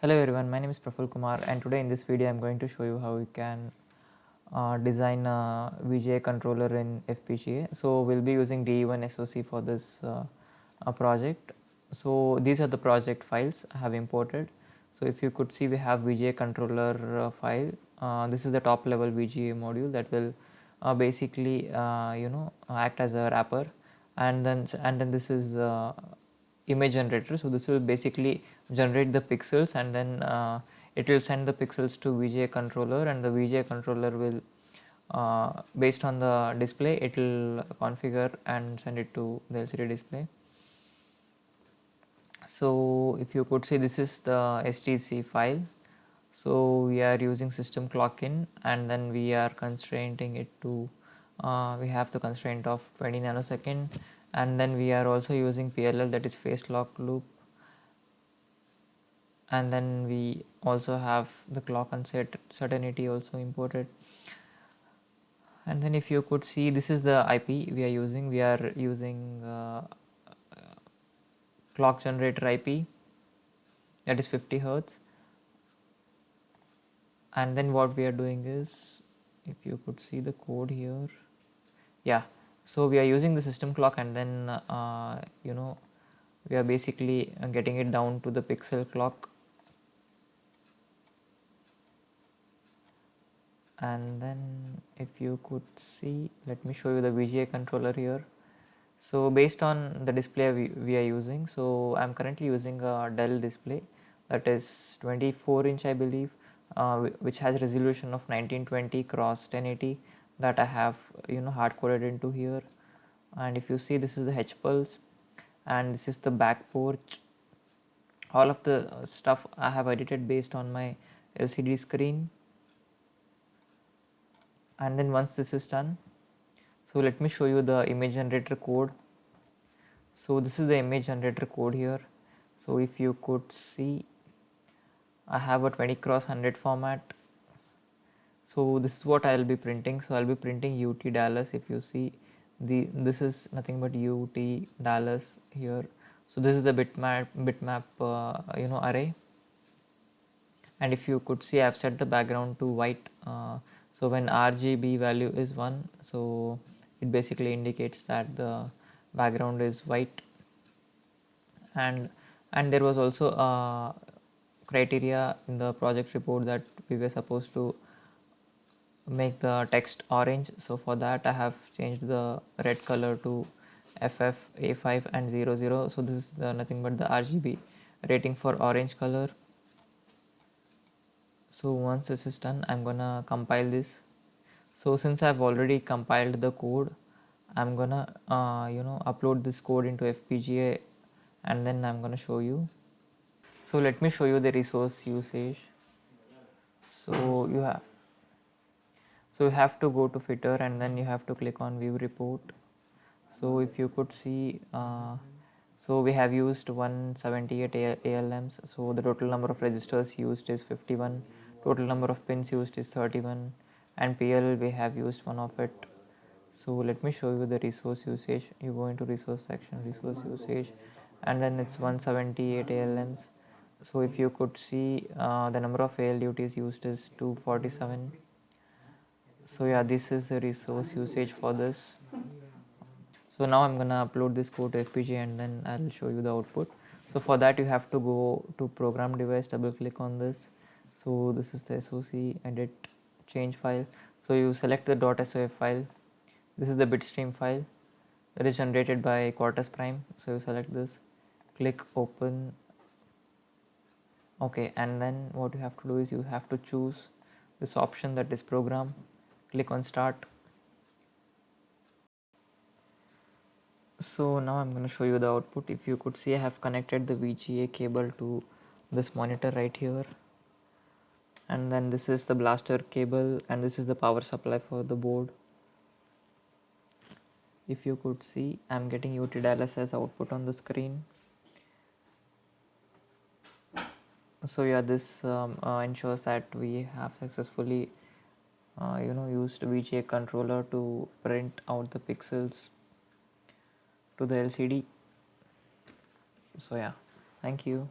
Hello everyone, my name is Praful Kumar, and today in this video I'm going to show you how you can design a VGA controller in FPGA. So we'll be using DE1 SoC for this project. So these are the project files I have imported. So if you could see, we have VGA controller file. This is the top level VGA module that will basically act as a wrapper, and then this is image generator. So this will basically generate the pixels, and then it will send the pixels to VGA controller, and the VGA controller will based on the display it will configure and send it to the LCD display. So if you could see, this is the STC file. So we are using system clock in, and then we are constraining it to we have the constraint of 20 nanosecond, and then we are also using PLL, that is phase lock loop, and then we also have the clock uncertainty also imported. And then if you could see, this is the IP we are using clock generator IP, that is 50 Hertz. And then what we are doing is, if you could see the code here, yeah, so we are using the system clock, and then we are basically getting it down to the pixel clock. And then if you could see, let me show you the VGA controller here. So based on the display we are using, so I'm currently using a Dell display that is 24-inch I believe, which has resolution of 1920 cross 1080 that I have hard coded into here. And if you see, this is the H pulse, and this is the back porch. All of the stuff I have edited based on my LCD screen. And then once this is done, so let me show you the image generator code. So this is the image generator code here. So if you could see, I have a 20 cross 100 format. So this is what I will be printing. So I'll be printing UT Dallas. If you see, this is nothing but UT Dallas here. So this is the bitmap array. And if you could see, I've set the background to white. So when RGB value is 1, so it basically indicates that the background is white. And there was also a criteria in the project report that we were supposed to make the text orange. So for that I have changed the red color to FF A5 and 00. So this is nothing but the RGB rating for orange color. So once this is done, I'm gonna compile this. So since I've already compiled the code, I'm gonna upload this code into FPGA, and then I'm gonna show you. So let me show you the resource usage. So you have to go to Fitter, and then you have to click on view report. So if you could see, so we have used 178 ALMs. So the total number of registers used is 51, total number of pins used is 31, and PL we have used one of it. So let me show you the resource usage. You go into resource section, resource usage, and then it's 178 ALMs. So if you could see, the number of ALUTs used is 247. So yeah, this is the resource usage for this. So now I'm gonna upload this code to FPGA, and then I'll show you the output. So for that you have to go to program device, double click on this. So this is the SOC, edit, change file. So you select the .sof file. This is the bitstream file that is generated by Quartus Prime. So you select this, click open. Okay, and then what you have to do is you have to choose this option, that is program, click on start. So now I'm going to show you the output. If you could see, I have connected the VGA cable to this monitor right here, and then this is the blaster cable, and this is the power supply for the board. If you could see, I'm getting UT Dallas as output on the screen. So yeah, this ensures that we have successfully used VGA controller to print out the pixels to the LCD. So yeah, thank you.